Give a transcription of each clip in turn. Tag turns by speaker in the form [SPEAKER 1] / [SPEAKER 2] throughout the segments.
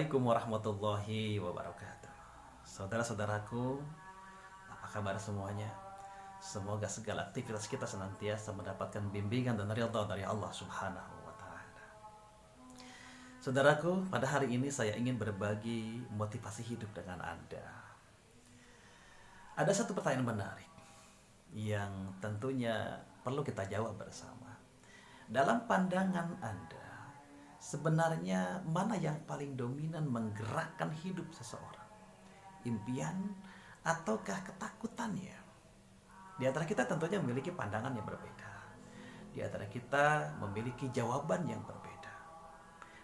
[SPEAKER 1] Assalamualaikum warahmatullahi wabarakatuh. Saudara-saudaraku, apa kabar semuanya? Semoga segala aktivitas kita senantiasa mendapatkan bimbingan dan ridha dari Allah Subhanahu wa taala. Saudaraku, pada hari ini saya ingin berbagi motivasi hidup dengan Anda. Ada satu pertanyaan menarik yang tentunya perlu kita jawab bersama. Dalam pandangan Anda, sebenarnya mana yang paling dominan menggerakkan hidup seseorang? Impian ataukah ketakutannya? Di antara kita tentunya memiliki pandangan yang berbeda. Di antara kita memiliki jawaban yang berbeda.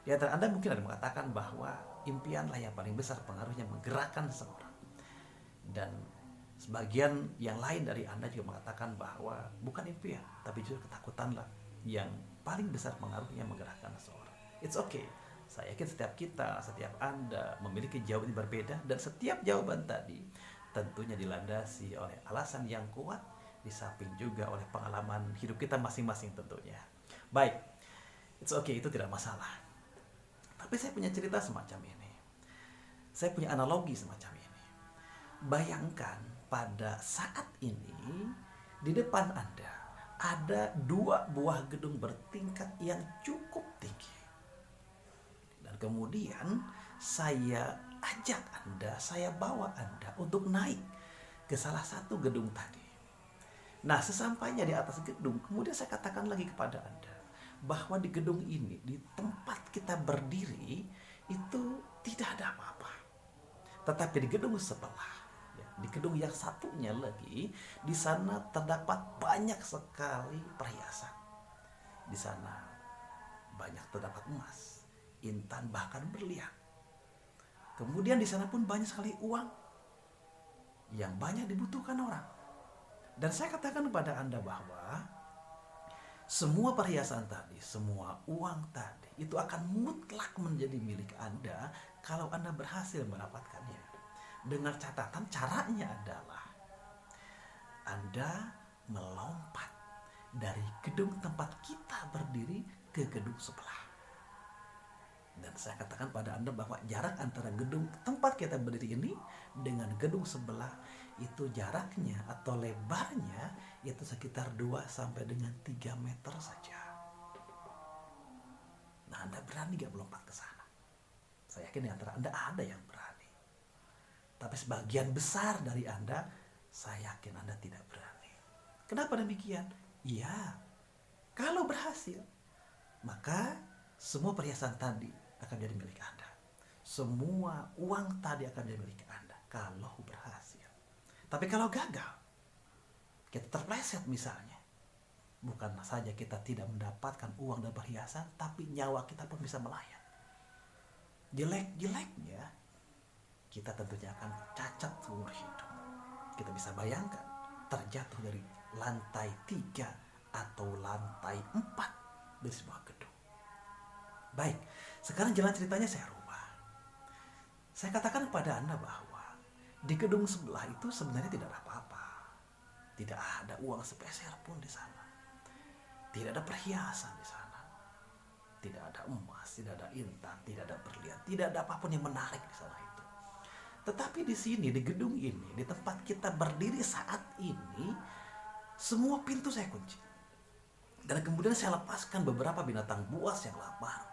[SPEAKER 1] Di antara Anda mungkin ada yang mengatakan bahwa impianlah yang paling besar pengaruhnya menggerakkan seseorang. Dan sebagian yang lain dari Anda juga mengatakan bahwa bukan impian, tapi justru ketakutanlah yang paling besar pengaruhnya menggerakkan seseorang. It's okay. Saya yakin setiap Anda memiliki jawaban yang berbeda, dan setiap jawaban tadi tentunya dilandasi oleh alasan yang kuat, di samping juga oleh pengalaman hidup kita masing-masing tentunya. Baik, it's okay, itu tidak masalah. Tapi saya punya cerita semacam ini. Saya punya analogi semacam ini. Bayangkan pada saat ini di depan Anda ada dua buah gedung bertingkat yang cukup tinggi. Dan kemudian saya ajak Anda, saya bawa Anda untuk naik ke salah satu gedung tadi. Nah, sesampainya di atas gedung, kemudian saya katakan lagi kepada Anda bahwa di gedung ini, di tempat kita berdiri, itu tidak ada apa-apa. Tetapi di gedung sebelah, di gedung yang satunya lagi, di sana terdapat banyak sekali perhiasan. Di sana banyak terdapat emas, intan, bahkan berlian. Kemudian di sana pun banyak sekali uang yang banyak dibutuhkan orang. Dan saya katakan kepada Anda bahwa semua perhiasan tadi, semua uang tadi, itu akan mutlak menjadi milik Anda kalau Anda berhasil mendapatkannya. Dengan catatan, caranya adalah Anda melompat dari gedung tempat kita berdiri ke gedung sebelah. Dan saya katakan pada Anda bahwa jarak antara gedung tempat kita berdiri ini dengan gedung sebelah itu jaraknya atau lebarnya itu sekitar 2 sampai dengan 3 meter saja. Nah, Anda berani gak melompat ke sana? Saya yakin di antara Anda ada yang berani. Tapi sebagian besar dari Anda, saya yakin Anda tidak berani. Kenapa demikian? Iya, kalau berhasil, maka semua perhiasan tadi akan menjadi milik Anda. Semua uang tadi akan menjadi milik Anda kalau berhasil. Tapi kalau gagal, kita terpleset misalnya, bukan saja kita tidak mendapatkan uang dan perhiasan, tapi nyawa kita pun bisa melayang. Jelek-jeleknya, kita tentunya akan cacat seumur hidup. Kita bisa bayangkan terjatuh dari lantai 3 atau lantai 4 dari sebuah gedung. Baik, sekarang jalan ceritanya saya rubah. Saya katakan kepada Anda bahwa di gedung sebelah itu sebenarnya tidak ada apa-apa. Tidak ada uang sepeser pun di sana. Tidak ada perhiasan di sana. Tidak ada emas, tidak ada intan, tidak ada berlian, tidak ada apapun yang menarik di sana itu. Tetapi di sini, di gedung ini, di tempat kita berdiri saat ini, semua pintu saya kunci. Dan kemudian saya lepaskan beberapa binatang buas yang lapar.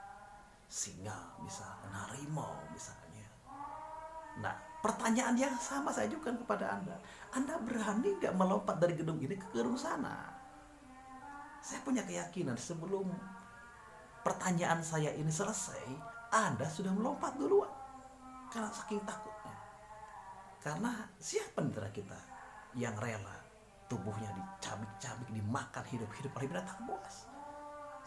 [SPEAKER 1] Singa, misalnya, harimau misalnya. Nah, pertanyaan yang sama saya ajukan kepada Anda. Anda berani gak melompat dari gedung ini ke gedung sana? Saya punya keyakinan sebelum pertanyaan saya ini selesai, Anda sudah melompat duluan. Karena saking takutnya. Karena siapa antara kita yang rela tubuhnya dicabik-cabik, dimakan hidup-hidup oleh binatang buas?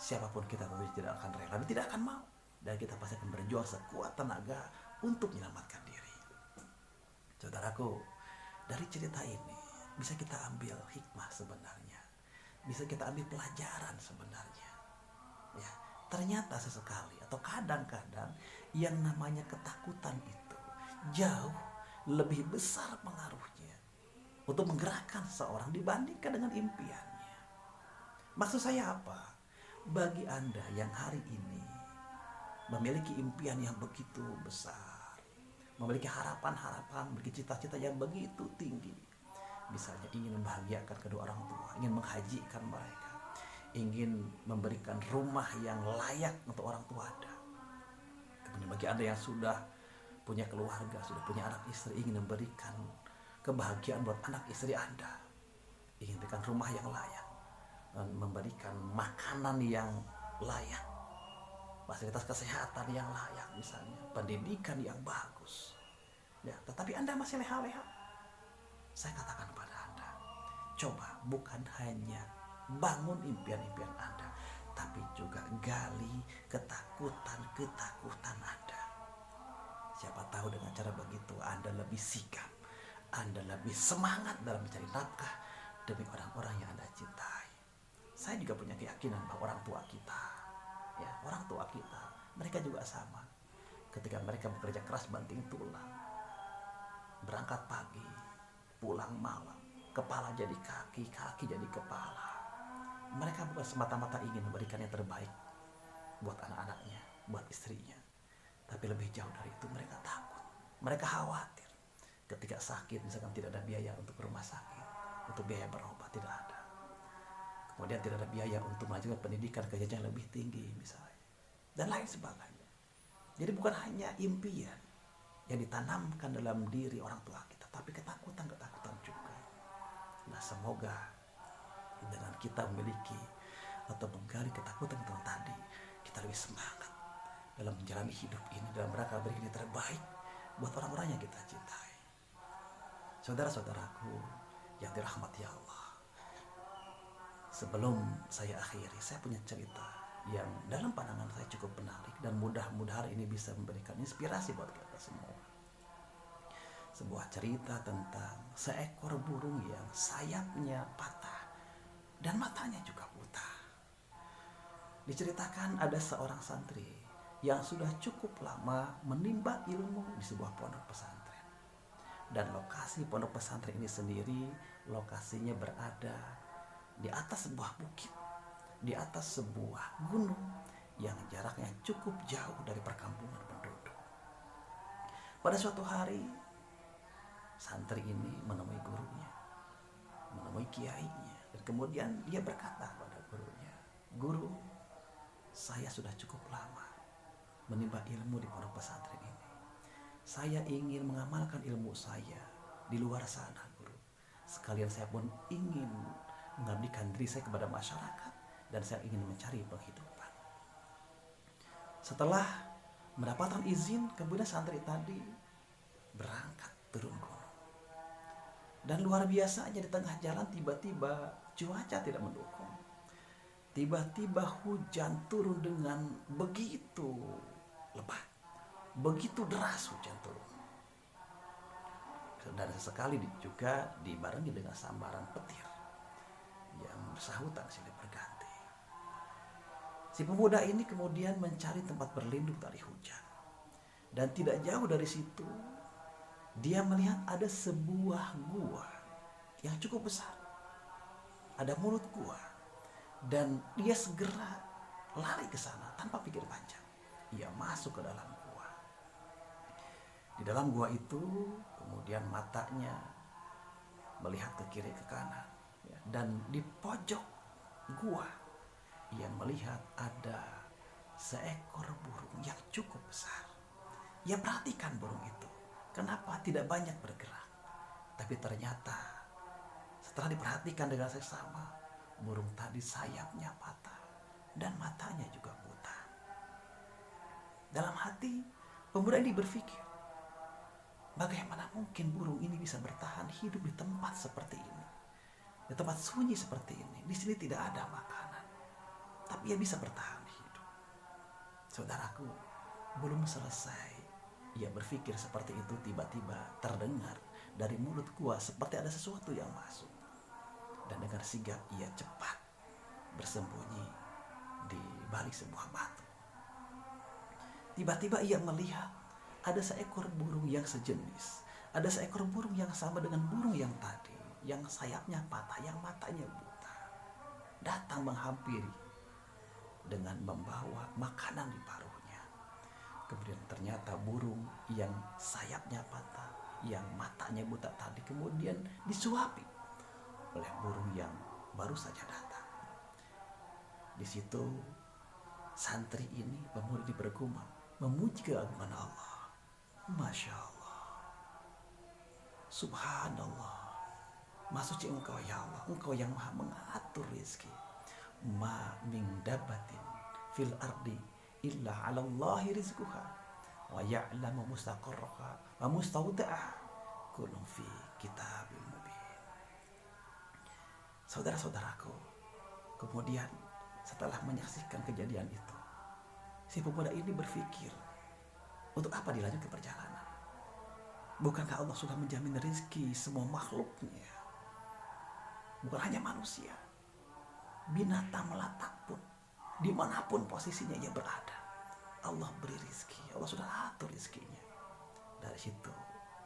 [SPEAKER 1] Siapapun kita tentu tidak akan rela dan tidak akan mau. Dan kita pasti akan berjuang sekuat tenaga untuk menyelamatkan diri. Saudaraku, dari cerita ini bisa kita ambil hikmah sebenarnya. Bisa kita ambil pelajaran sebenarnya. Ya, ternyata sesekali atau kadang-kadang yang namanya ketakutan itu jauh lebih besar pengaruhnya untuk menggerakkan seseorang dibandingkan dengan impiannya. Maksud saya apa? Bagi Anda yang hari ini memiliki impian yang begitu besar, memiliki harapan-harapan, memiliki cita-cita yang begitu tinggi. Misalnya ingin membahagiakan kedua orang tua, ingin menghajikan mereka, ingin memberikan rumah yang layak untuk orang tua Anda. Kemudian bagi Anda yang sudah punya keluarga, sudah punya anak istri, ingin memberikan kebahagiaan buat anak istri Anda, ingin memberikan rumah yang layak, memberikan makanan yang layak, fasilitas kesehatan yang layak, misalnya pendidikan yang bagus, ya, tetapi Anda masih leha-leha. Saya katakan pada Anda, coba bukan hanya bangun impian-impian Anda, tapi juga gali ketakutan-ketakutan Anda. Siapa tahu dengan cara begitu Anda lebih sigap, Anda lebih semangat dalam mencari nafkah demi orang-orang yang Anda cintai. Saya juga punya keyakinan bahwa orang tua kita, ya, orang tua kita, mereka juga sama. Ketika mereka bekerja keras banting tulang, berangkat pagi, pulang malam, kepala jadi kaki, kaki jadi kepala. Mereka bukan semata-mata ingin memberikan yang terbaik buat anak-anaknya, buat istrinya, tapi lebih jauh dari itu mereka takut, mereka khawatir. Ketika sakit, misalkan tidak ada biaya untuk rumah sakit, untuk biaya berobat, tidak ada. Kemudian tidak ada biaya untuk melanjutkan pendidikan ke jenjang lebih tinggi misalnya, dan lain sebagainya. Jadi bukan hanya impian yang ditanamkan dalam diri orang tua kita, tapi ketakutan-ketakutan juga. Nah, semoga dengan kita memiliki atau menggali ketakutan tadi, kita lebih semangat dalam menjalani hidup ini, dalam rangka beri ini terbaik buat orang-orang yang kita cintai. Saudara-saudaraku yang dirahmati Allah, sebelum saya akhiri, saya punya cerita yang dalam pandangan saya cukup menarik, dan mudah-mudahan ini bisa memberikan inspirasi buat kita semua. Sebuah cerita tentang seekor burung yang sayapnya patah dan matanya juga buta. Diceritakan ada seorang santri yang sudah cukup lama menimba ilmu di sebuah pondok pesantren. Dan lokasi pondok pesantren ini sendiri, lokasinya berada di atas sebuah bukit, di atas sebuah gunung yang jaraknya cukup jauh dari perkampungan penduduk. Pada suatu hari, santri ini menemui gurunya, menemui kiainya, dan kemudian dia berkata pada gurunya, "Guru, saya sudah cukup lama menimba ilmu di pondok pesantren ini. Saya ingin mengamalkan ilmu saya di luar sana, Guru. Sekalian saya pun ingin mengabdikan diri saya kepada masyarakat, dan saya ingin mencari penghidupan." Setelah mendapatkan izin, kemudian santri tadi berangkat turun gunung. Dan luar biasanya di tengah jalan tiba-tiba cuaca tidak mendukung. Tiba-tiba hujan turun dengan begitu lebat, begitu deras hujan turun. Dan sesekali juga dibarengi dengan sambaran petir yang bersahutan silih berganti. Si pemuda ini kemudian mencari tempat berlindung dari hujan. Dan tidak jauh dari situ, dia melihat ada sebuah gua yang cukup besar. Ada mulut gua. Dan dia segera lari ke sana tanpa pikir panjang. Ia masuk ke dalam gua. Di dalam gua itu kemudian matanya melihat ke kiri ke kanan. Dan di pojok gua ia melihat ada seekor burung yang cukup besar. Ia perhatikan burung itu. Kenapa tidak banyak bergerak? Tapi ternyata setelah diperhatikan dengan seksama, burung tadi sayapnya patah dan matanya juga buta. Dalam hati, pemuda ini berpikir, bagaimana mungkin burung ini bisa bertahan hidup di tempat seperti ini, di tempat sunyi seperti ini. Di sini tidak ada makanan, tapi ia bisa bertahan hidup. Saudaraku, belum selesai ia berpikir seperti itu, tiba-tiba terdengar dari mulut gua seperti ada sesuatu yang masuk. Dan dengan sigap ia cepat bersembunyi di balik sebuah batu. Tiba-tiba ia melihat ada seekor burung yang sejenis. Ada seekor burung yang sama dengan burung yang tadi, yang sayapnya patah, yang matanya buta. Datang menghampiri dengan membawa makanan di paruhnya. Kemudian ternyata burung yang sayapnya patah, yang matanya buta tadi kemudian disuapi oleh burung yang baru saja datang. Di situ santri ini, pemuda ini bergumam, memuji keagungan Allah. Masya Allah, Subhanallah, Maha suci Engkau ya Allah, Engkau yang maha mengatur rezeki. Ma min dabatin fil ardi illa 'ala Allahi rizquha wa ya'lamu mustaqarraha wa mustawda'aha kullu fi kitabim mubin. Saudara-saudaraku, kemudian setelah menyaksikan kejadian itu, si pemuda ini berpikir, untuk apa dilanjut ke perjalanan? Bukankah Allah sudah menjamin rezeki semua makhluknya? Bukan hanya manusia, binatang melata pun, dimanapun posisinya ia berada, Allah beri rezeki, Allah sudah atur rezekinya. Dari situ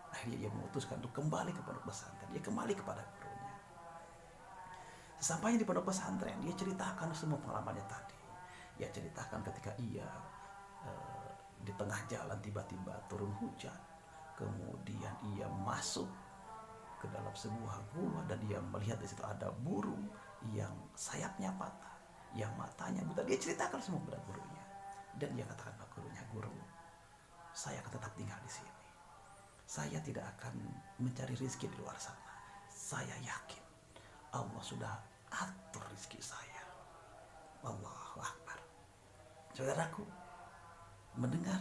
[SPEAKER 1] akhirnya ia memutuskan untuk kembali ke pondok pesantren. Dia kembali kepada gurunya. Sesampainya di pondok pesantren, dia ceritakan semua pengalamannya tadi. Ia ceritakan ketika ia di tengah jalan tiba-tiba turun hujan, kemudian ia masuk ke dalam sebuah gua dan dia melihat di situ ada burung yang sayapnya patah, yang matanya buta. Dia ceritakan semua kepada gurunya dan dia katakan kepada gurunya, "Guru, saya akan tetap tinggal di sini. Saya tidak akan mencari rezeki di luar sana. Saya yakin Allah sudah atur rezeki saya." Allahu Akbar. Saudaraku, mendengar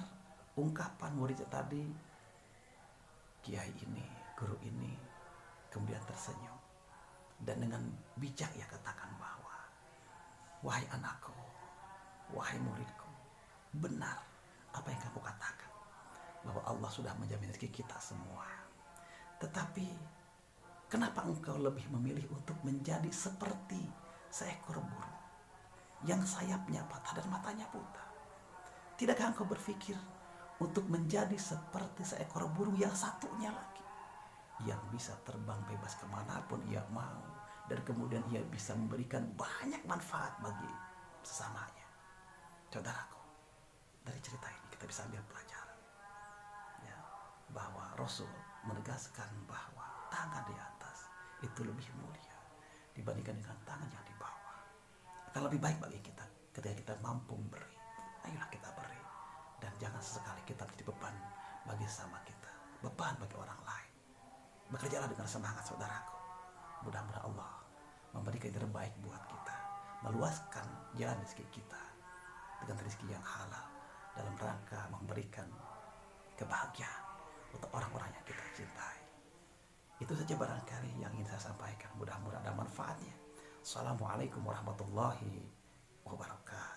[SPEAKER 1] ungkapan muridnya tadi, kiai ini, guru ini kemudian tersenyum dan dengan bijak ia katakan bahwa, "Wahai anakku, wahai muridku, benar apa yang kamu katakan, bahwa Allah sudah menjamin rezeki kita semua. Tetapi kenapa engkau lebih memilih untuk menjadi seperti seekor burung yang sayapnya patah dan matanya buta? Tidakkah engkau berpikir untuk menjadi seperti seekor burung yang satunya lagi, yang bisa terbang bebas kemanapun ia mau, dan kemudian ia bisa memberikan banyak manfaat bagi sesamanya?" Saudaraku, dari cerita ini kita bisa ambil pelajaran, ya, bahwa Rasul menegaskan bahwa tangan di atas itu lebih mulia dibandingkan dengan tangan yang di bawah. Akan lebih baik bagi kita ketika kita mampu memberi. Ayolah kita beri, dan jangan sesekali kita menjadi beban bagi sesama kita, beban bagi orang lain. Bekerjalah dengan semangat, saudaraku. Mudah-mudahan Allah memberikan yang terbaik buat kita, meluaskan jalan rezeki kita dengan rezeki yang halal dalam rangka memberikan kebahagiaan untuk orang-orang yang kita cintai. Itu saja barangkali yang ingin saya sampaikan. Mudah-mudahan ada manfaatnya. Assalamualaikum warahmatullahi wabarakatuh.